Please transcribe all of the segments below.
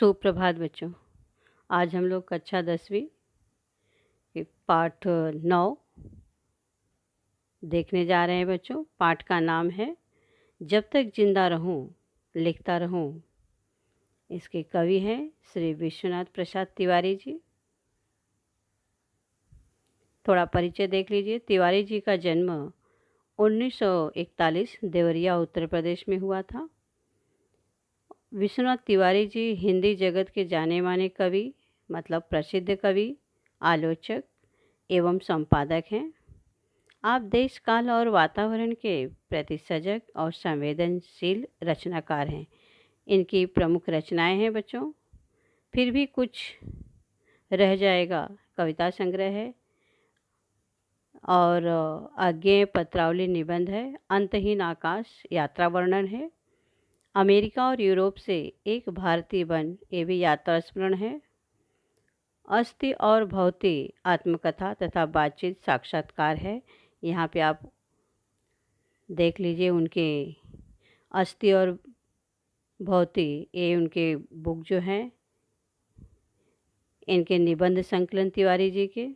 सुप्रभात बच्चों। आज हम लोग कक्षा 10वीं के पाठ 9 देखने जा रहे हैं बच्चों। पाठ का नाम है जब तक जिंदा रहूं लिखता रहूं। इसके कवि हैं श्री विश्वनाथ प्रसाद तिवारी जी। थोड़ा परिचय देख लीजिए। तिवारी जी का जन्म 1941 देवरिया उत्तर प्रदेश में हुआ था। विश्वनाथ तिवारी जी हिंदी जगत के जाने माने कवि मतलब प्रसिद्ध कवि, आलोचक एवं संपादक हैं। आप देश काल और वातावरण के प्रति सजग और संवेदनशील रचनाकार हैं। इनकी प्रमुख रचनाएं हैं बच्चों फिर भी कुछ रह जाएगा, कविता संग्रह है और अज्ञेय पत्रावली निबंध है, अंतहीन आकाश यात्रा वर्णन है, अमेरिका और यूरोप से एक भारतीय वन ये भी यात्रा स्मरण है, अस्थि और भौति आत्मकथा तथा बातचीत साक्षात्कार है। यहाँ पे आप देख लीजिए उनके अस्थि और भौति ये उनके बुक जो हैं, इनके निबंध संकलन तिवारी जी के।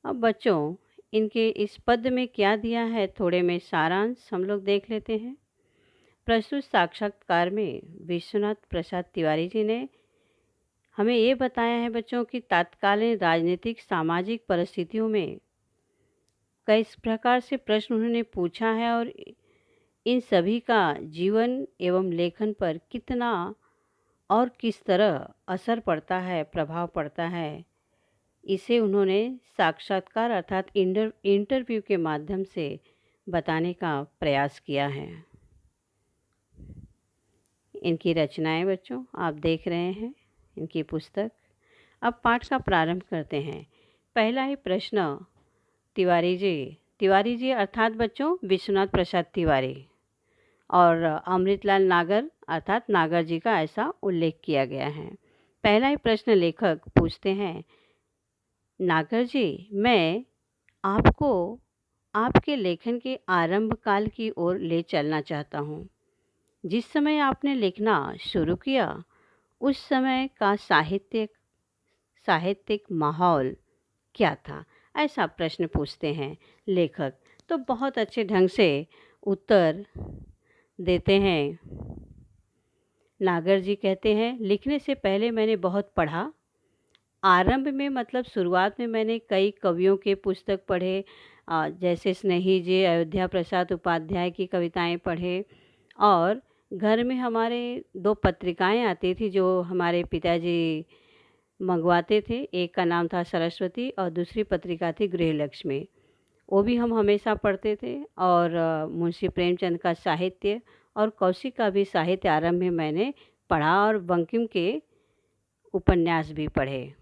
अब बच्चों इनके इस पद में क्या दिया है थोड़े में सारांश हम लोग देख लेते हैं। प्रस्तुत साक्षात्कार में विश्वनाथ प्रसाद तिवारी जी ने हमें ये बताया है बच्चों कि तत्कालीन राजनीतिक सामाजिक परिस्थितियों में किस प्रकार से प्रश्न उन्होंने पूछा है और इन सभी का जीवन एवं लेखन पर कितना और किस तरह असर पड़ता है, प्रभाव पड़ता है, इसे उन्होंने साक्षात्कार अर्थात इंटरव्यू के माध्यम से बताने का प्रयास किया है। इनकी रचनाएं बच्चों आप देख रहे हैं, इनकी पुस्तक। अब पाठ का प्रारंभ करते हैं। पहला ही प्रश्न तिवारी जी अर्थात बच्चों विश्वनाथ प्रसाद तिवारी और अमृतलाल नागर अर्थात नागर जी का ऐसा उल्लेख किया गया है। पहला ही प्रश्न लेखक पूछते हैं, नागर जी मैं आपको आपके लेखन के आरंभ काल की ओर ले चलना चाहता हूँ। जिस समय आपने लिखना शुरू किया उस समय का साहित्यिक माहौल क्या था, ऐसा प्रश्न पूछते हैं लेखक। तो बहुत अच्छे ढंग से उत्तर देते हैं। नागर जी कहते हैं, लिखने से पहले मैंने बहुत पढ़ा। आरंभ में मतलब शुरुआत में मैंने कई कवियों के पुस्तक पढ़े, जैसे स्नेही जी, अयोध्या प्रसाद उपाध्याय की कविताएं पढ़े और घर में हमारे 2 पत्रिकाएं आती थी जो हमारे पिताजी मंगवाते थे। एक का नाम था सरस्वती और दूसरी पत्रिका थी गृहलक्ष्मी। वो भी हम हमेशा पढ़ते थे और मुंशी प्रेमचंद का साहित्य और कौशिक का भी साहित्य आरंभ में मैंने पढ़ा और बंकिम के उपन्यास भी पढ़े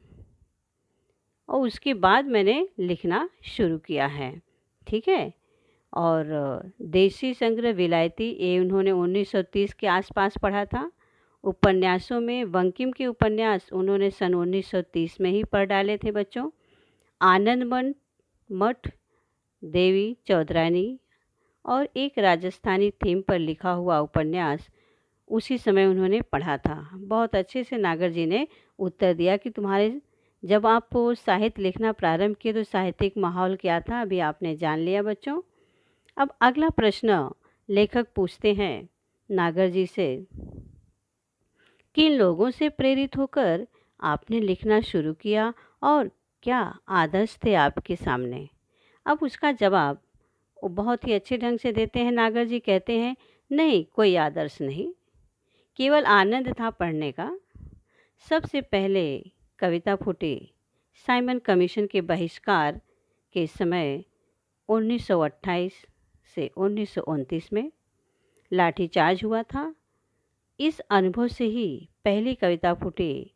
और उसके बाद मैंने लिखना शुरू किया है। ठीक है। और देशी संग्रह विलायती ये उन्होंने 1930 के आसपास पढ़ा था। उपन्यासों में बंकिम के उपन्यास उन्होंने सन 1930 में ही पढ़ डाले थे बच्चों। आनंद मठ, देवी चौधरानी और एक राजस्थानी थीम पर लिखा हुआ उपन्यास उसी समय उन्होंने पढ़ा था। बहुत अच्छे से नागर जी ने उत्तर दिया कि तुम्हारे जब आप साहित्य लिखना प्रारंभ किए तो साहित्यिक माहौल क्या था, अभी आपने जान लिया बच्चों। अब अगला प्रश्न लेखक पूछते हैं नागर जी से, किन लोगों से प्रेरित होकर आपने लिखना शुरू किया और क्या आदर्श थे आपके सामने। अब उसका जवाब वो बहुत ही अच्छे ढंग से देते हैं। नागर जी कहते हैं, नहीं कोई आदर्श नहीं, केवल आनंद था पढ़ने का। सबसे पहले कविता फूटी साइमन कमीशन के बहिष्कार के समय 1928 से 1929 में लाठीचार्ज हुआ था। इस अनुभव से ही पहली कविता फूटी,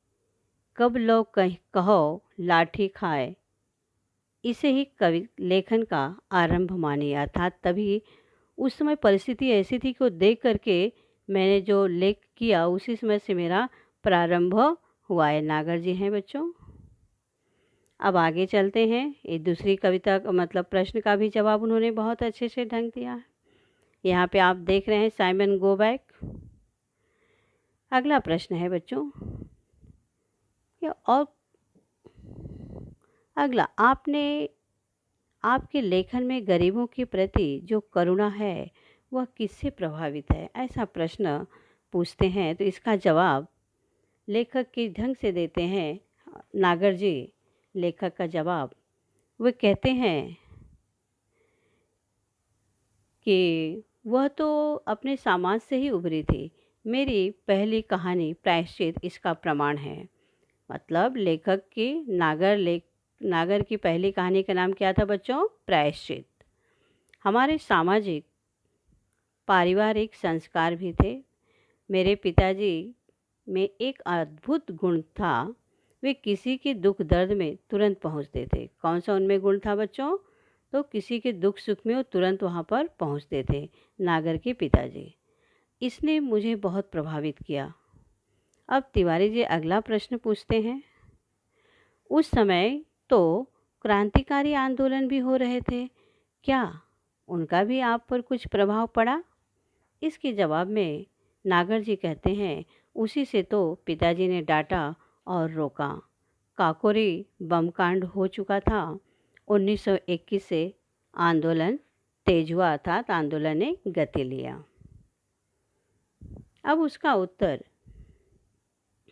कब लोग कहो लाठी खाए। इसे ही कवि लेखन का आरंभ मानिए, अर्थात तभी उस समय परिस्थिति ऐसी थी कि देख करके मैंने जो लेख किया उसी समय से मेरा प्रारंभ हुआ है। नागर जी हैं बच्चों। अब आगे चलते हैं। ये दूसरी कविता का मतलब प्रश्न का भी जवाब उन्होंने बहुत अच्छे से ढंग दिया है। यहाँ पे आप देख रहे हैं साइमन गो बैक। अगला प्रश्न है बच्चों, या और अगला, आपने आपके लेखन में गरीबों के प्रति जो करुणा है वह किससे प्रभावित है? ऐसा प्रश्न पूछते हैं। तो इसका जवाब लेखक किस ढंग से देते हैं? नागर जी लेखक का जवाब, वे कहते हैं कि वह तो अपने समाज से ही उभरी थी। मेरी पहली कहानी प्रायश्चित इसका प्रमाण है। मतलब लेखक की नागर की पहली कहानी का नाम क्या था बच्चों? प्रायश्चित। हमारे सामाजिक पारिवारिक संस्कार भी थे। मेरे पिताजी में एक अद्भुत गुण था, वे किसी के दुख दर्द में तुरंत पहुंचते थे। कौन सा उनमें गुण था बच्चों? तो किसी के दुख सुख में वो तुरंत वहाँ पर पहुँचते थे, नागर के पिताजी। इसने मुझे बहुत प्रभावित किया। अब तिवारी जी अगला प्रश्न पूछते हैं। उस समय तो क्रांतिकारी आंदोलन भी हो रहे थे, क्या उनका भी आप पर कुछ प्रभाव पड़ा? इसके जवाब में नागर जी कहते हैं, उसी से तो पिताजी ने डांटा और रोका। काकोरी बम कांड हो चुका था। 1921 से आंदोलन तेज हुआ, अर्थात आंदोलन ने गति लिया। अब उसका उत्तर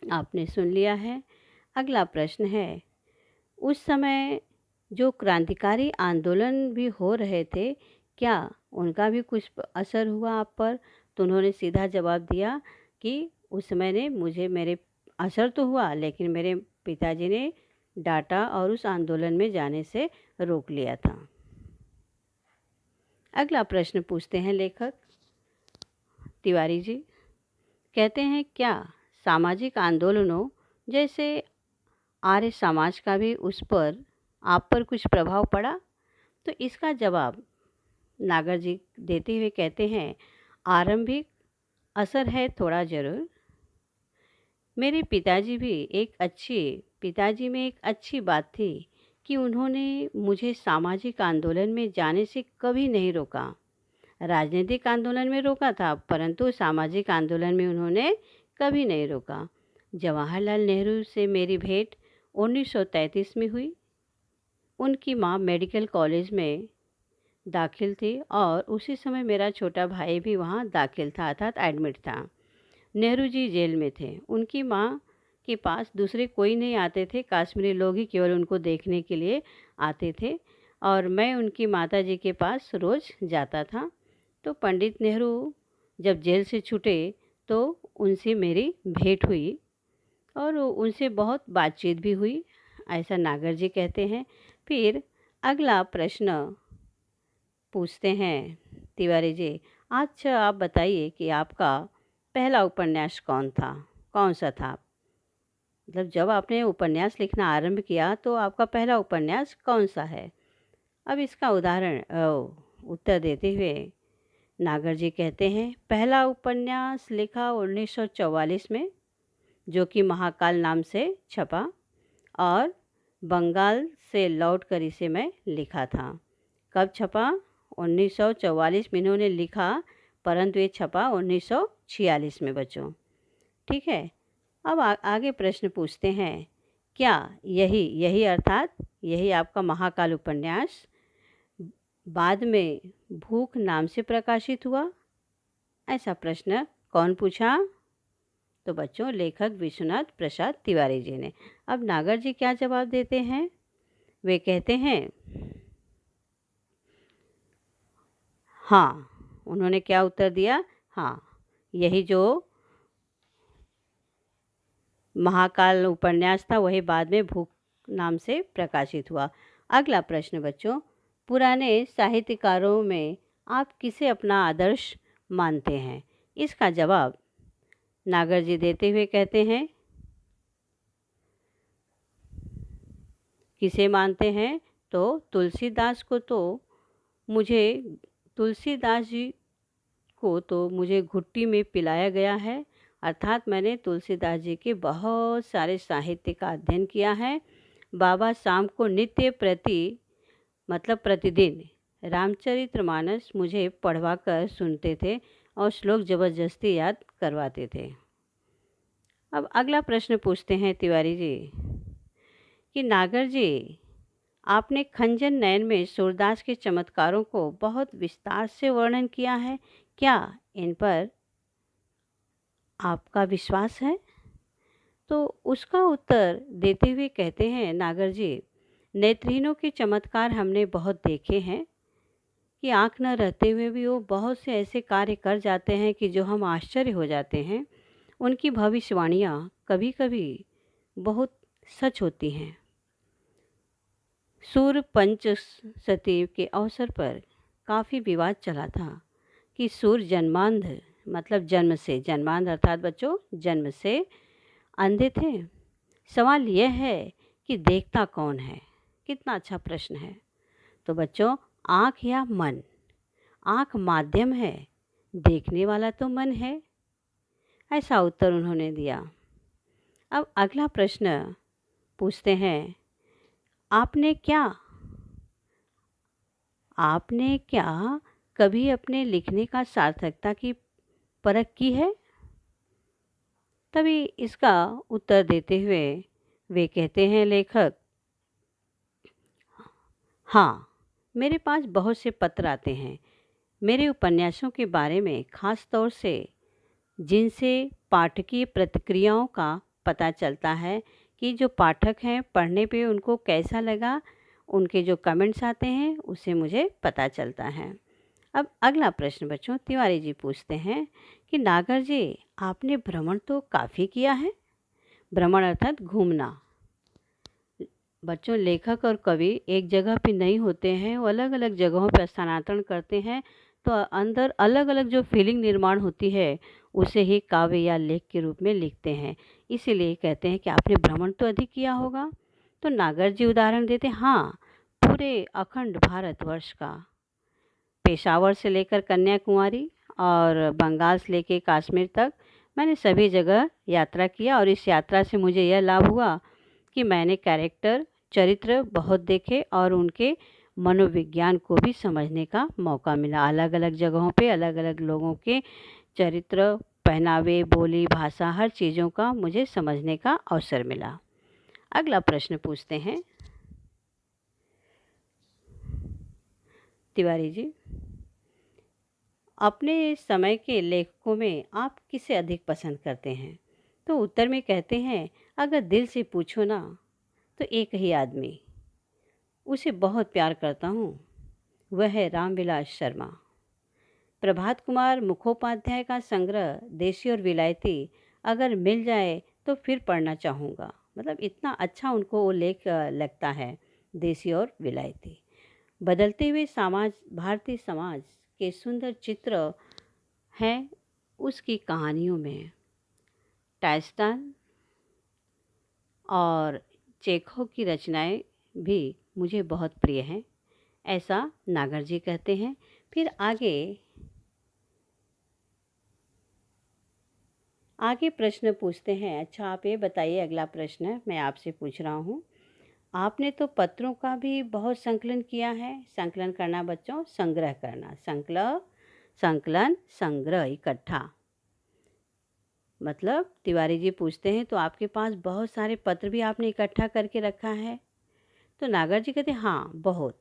आपने सुन लिया है। अगला प्रश्न है, उस समय जो क्रांतिकारी आंदोलन भी हो रहे थे, क्या उनका भी कुछ असर हुआ आप पर? तो उन्होंने सीधा जवाब दिया कि उस समय ने मुझे, मेरे असर तो हुआ लेकिन मेरे पिताजी ने डांटा और उस आंदोलन में जाने से रोक लिया था। अगला प्रश्न पूछते हैं लेखक तिवारी जी। कहते हैं, क्या सामाजिक आंदोलनों जैसे आर्य समाज का भी उस पर, आप पर कुछ प्रभाव पड़ा? तो इसका जवाब नागर जी देते हुए कहते हैं, आरंभिक असर है थोड़ा ज़रूर। मेरे पिताजी में एक अच्छी बात थी कि उन्होंने मुझे सामाजिक आंदोलन में जाने से कभी नहीं रोका। राजनीतिक आंदोलन में रोका था, परंतु सामाजिक आंदोलन में उन्होंने कभी नहीं रोका। जवाहरलाल नेहरू से मेरी भेंट 1933 में हुई। उनकी माँ मेडिकल कॉलेज में दाखिल थी और उसी समय मेरा छोटा भाई भी वहाँ दाखिल था, अर्थात एडमिट था। नेहरू जी जेल में थे। उनकी माँ के पास दूसरे कोई नहीं आते थे, कश्मीरी लोग ही केवल उनको देखने के लिए आते थे और मैं उनकी माता जी के पास रोज़ जाता था। तो पंडित नेहरू जब जेल से छूटे तो उनसे मेरी भेंट हुई और उनसे बहुत बातचीत भी हुई, ऐसा नागर जी कहते हैं। फिर अगला प्रश्न पूछते हैं तिवारी जी। अच्छा, आप बताइए कि आपका पहला उपन्यास कौन सा था? मतलब जब आपने उपन्यास लिखना आरंभ किया तो आपका पहला उपन्यास कौन सा है? अब इसका उत्तर देते हुए नागर जी कहते हैं, पहला उपन्यास लिखा 1944 में, जो कि महाकाल नाम से छपा और बंगाल से लौटकर इसे मैं लिखा था। कब छपा? 1944 में इन्होंने लिखा, परंतु ये छपा 1946 में बच्चों। ठीक है। अब आगे प्रश्न पूछते हैं, क्या यही अर्थात यही आपका महाकाल उपन्यास बाद में भूख नाम से प्रकाशित हुआ? ऐसा प्रश्न कौन पूछा? तो बच्चों लेखक विश्वनाथ प्रसाद तिवारी जी ने। अब नागर जी क्या जवाब देते हैं? वे कहते हैं, हाँ। उन्होंने क्या उत्तर दिया? हाँ, यही जो महाकाल उपन्यास था वही बाद में भूख नाम से प्रकाशित हुआ। अगला प्रश्न बच्चों, पुराने साहित्यकारों में आप किसे अपना आदर्श मानते हैं? इसका जवाब नागर जी देते हुए कहते हैं, किसे मानते हैं? तो तुलसीदास को तो मुझे तुलसीदास जी को तो मुझे घुट्टी में पिलाया गया है, अर्थात मैंने तुलसीदास जी के बहुत सारे साहित्य का अध्ययन किया है। बाबा शाम को प्रतिदिन रामचरितमानस मुझे पढ़वा कर सुनते थे और श्लोक ज़बरदस्ती याद करवाते थे। अब अगला प्रश्न पूछते हैं तिवारी जी कि नागर जी, आपने खंजन नयन में सूरदास के चमत्कारों को बहुत विस्तार से वर्णन किया है, क्या इन पर आपका विश्वास है? तो उसका उत्तर देते हुए कहते हैं नागर जी, नेत्रहीनों के चमत्कार हमने बहुत देखे हैं कि आँख न रहते हुए भी वो बहुत से ऐसे कार्य कर जाते हैं कि जो हम आश्चर्य हो जाते हैं। उनकी भविष्यवाणियाँ कभी कभी बहुत सच होती हैं। सूर्य पंचसती के अवसर पर काफ़ी विवाद चला था कि सूर्य जन्मांध, मतलब जन्म से, जन्मांध अर्थात बच्चों जन्म से अंधे थे। सवाल यह है कि देखता कौन है? कितना अच्छा प्रश्न है। तो बच्चों, आँख या मन? आँख माध्यम है, देखने वाला तो मन है, ऐसा उत्तर उन्होंने दिया। अब अगला प्रश्न पूछते हैं, आपने क्या आपने क्या कभी अपने लिखने का सार्थकता की परख की है? तभी इसका उत्तर देते हुए वे कहते हैं लेखक, हाँ, मेरे पास बहुत से पत्र आते हैं मेरे उपन्यासों के बारे में, खास तौर से जिनसे पाठकीय प्रतिक्रियाओं का पता चलता है कि जो पाठक हैं पढ़ने पे उनको कैसा लगा। उनके जो कमेंट्स आते हैं उससे मुझे पता चलता है। अब अगला प्रश्न बच्चों तिवारी जी पूछते हैं कि नागर जी, आपने भ्रमण तो काफ़ी किया है। भ्रमण अर्थात घूमना। बच्चों, लेखक और कवि एक जगह पे नहीं होते हैं, वो अलग अलग जगहों पर स्थानांतरण करते हैं। तो अंदर अलग अलग जो फीलिंग निर्माण होती है उसे ही काव्य या लेख के रूप में लिखते हैं। इसीलिए कहते हैं कि आपने भ्रमण तो अधिक किया होगा। तो नागर जी उदाहरण देते हैं, हाँ, पूरे अखंड भारतवर्ष का, पेशावर से लेकर कन्याकुमारी और बंगाल से लेकर कश्मीर तक मैंने सभी जगह यात्रा किया। और इस यात्रा से मुझे यह लाभ हुआ कि मैंने कैरेक्टर, चरित्र बहुत देखे और उनके मनोविज्ञान को भी समझने का मौका मिला। अलग अलग जगहों पे अलग अलग लोगों के चरित्र, पहनावे, बोली, भाषा, हर चीज़ों का मुझे समझने का अवसर मिला। अगला प्रश्न पूछते हैं तिवारी जी, अपने समय के लेखकों में आप किसे अधिक पसंद करते हैं? तो उत्तर में कहते हैं, अगर दिल से पूछो ना तो एक ही आदमी, उसे बहुत प्यार करता हूँ, वह है रामविलास शर्मा। प्रभात कुमार मुखोपाध्याय का संग्रह देसी और विलायती अगर मिल जाए तो फिर पढ़ना चाहूँगा। मतलब इतना अच्छा उनको वो लेख लगता है, देसी और विलायती। बदलते हुए समाज, भारतीय समाज के सुंदर चित्र हैं उसकी कहानियों में। टाइस्टन और चेखव की रचनाएं भी मुझे बहुत प्रिय हैं, ऐसा नागर जी कहते हैं। फिर आगे प्रश्न पूछते हैं। अच्छा, आप ये बताइए, अगला प्रश्न मैं आपसे पूछ रहा हूँ, आपने तो पत्रों का भी बहुत संकलन किया है। संकलन करना बच्चों, संग्रह करना, संकलन, संग्रह, इकट्ठा। मतलब तिवारी जी पूछते हैं, तो आपके पास बहुत सारे पत्र भी आपने इकट्ठा करके रखा है? तो नागर जी कहते हैं, हाँ, बहुत।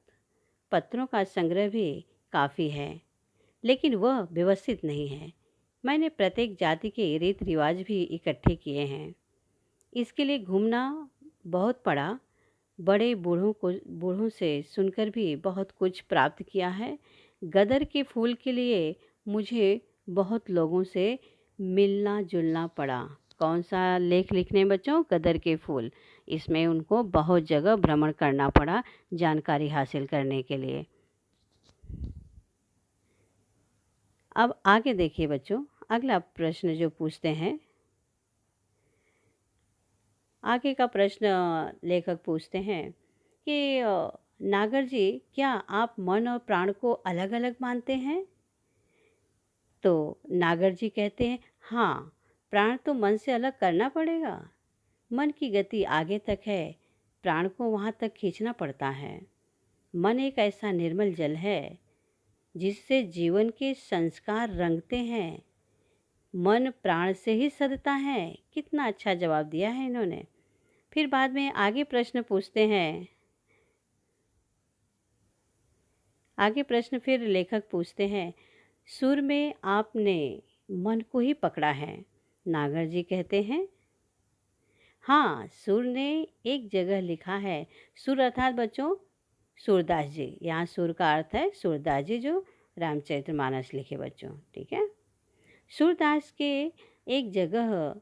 पत्रों का संग्रह भी काफ़ी है, लेकिन वह व्यवस्थित नहीं है। मैंने प्रत्येक जाति के रीति रिवाज भी इकट्ठे किए हैं। इसके लिए घूमना बहुत पड़ा। बूढ़ों से सुनकर भी बहुत कुछ प्राप्त किया है। गदर के फूल के लिए मुझे बहुत लोगों से मिलना जुलना पड़ा। कौन सा लेख लिखने बच्चों? गदर के फूल। इसमें उनको बहुत जगह भ्रमण करना पड़ा जानकारी हासिल करने के लिए। अब आगे देखिए बच्चों, अगला प्रश्न जो पूछते हैं, आगे का प्रश्न लेखक पूछते हैं कि नागर जी, क्या आप मन और प्राण को अलग अलग मानते हैं? तो नागर जी कहते हैं, हाँ, प्राण तो मन से अलग करना पड़ेगा। मन की गति आगे तक है, प्राण को वहाँ तक खींचना पड़ता है। मन एक ऐसा निर्मल जल है जिससे जीवन के संस्कार रंगते हैं। मन प्राण से ही सधता है। कितना अच्छा जवाब दिया है इन्होंने। फिर बाद में आगे प्रश्न पूछते हैं। आगे प्रश्न फिर लेखक पूछते हैं, सुर में आपने मन को ही पकड़ा है। नागर जी कहते हैं, हाँ, सुर ने एक जगह लिखा है। सुर अर्थात बच्चों सूरदास जी। यहाँ सुर का अर्थ है सूरदास जी जो रामचरितमानस लिखे बच्चों, ठीक है। सूरदास के एक जगह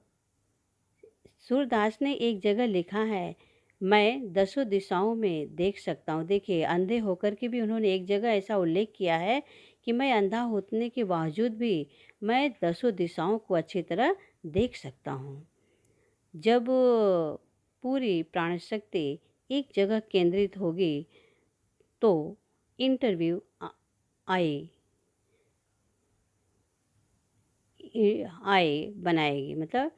सूरदास ने एक जगह लिखा है, मैं दसों दिशाओं में देख सकता हूँ। देखिए, अंधे होकर के भी उन्होंने एक जगह ऐसा उल्लेख किया है कि मैं अंधा होने के बावजूद भी मैं दसों दिशाओं को अच्छी तरह देख सकता हूँ। जब पूरी प्राण शक्ति एक जगह केंद्रित होगी तो इंटरव्यू आई आई बनाएगी, मतलब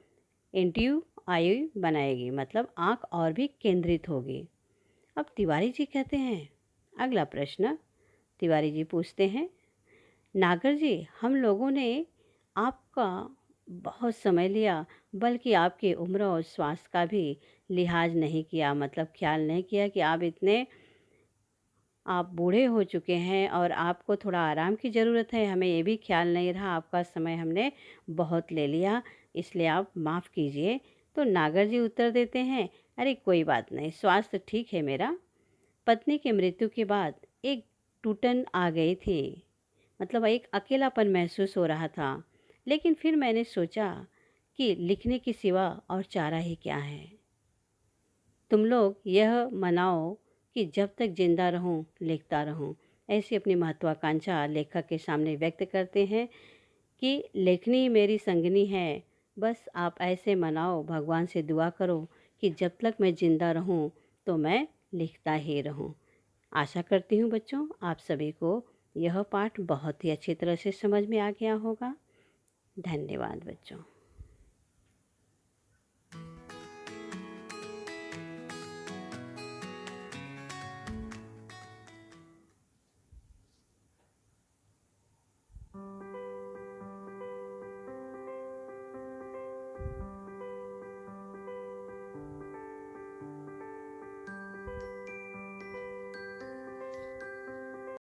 इंटरव्यू आई बनाएगी, मतलब आँख और भी केंद्रित होगी। अब तिवारी जी कहते हैं, अगला प्रश्न तिवारी जी पूछते हैं, नागर जी, हम लोगों ने आपका बहुत समय लिया, बल्कि आपकी उम्र और स्वास्थ्य का भी लिहाज नहीं किया, मतलब ख्याल नहीं किया कि आप बूढ़े हो चुके हैं और आपको थोड़ा आराम की ज़रूरत है। हमें ये भी ख्याल नहीं रहा, आपका समय हमने बहुत ले लिया, इसलिए आप माफ़ कीजिए। तो नागर जी उत्तर देते हैं, अरे कोई बात नहीं, स्वास्थ्य ठीक है मेरा। पत्नी की मृत्यु के बाद एक टूटन आ गई थी, मतलब एक अकेलापन महसूस हो रहा था। लेकिन फिर मैंने सोचा कि लिखने के सिवा और चारा ही क्या है। तुम लोग यह मनाओ कि जब तक जिंदा रहूं लिखता रहूं। ऐसी अपनी महत्वाकांक्षा लेखक के सामने व्यक्त करते हैं कि लेखनी ही मेरी संगनी है। बस आप ऐसे मनाओ, भगवान से दुआ करो कि जब तक मैं जिंदा रहूं तो मैं लिखता ही रहूं। आशा करती हूँ बच्चों आप सभी को यह पाठ बहुत ही अच्छी तरह से समझ में आ गया होगा। धन्यवाद बच्चों।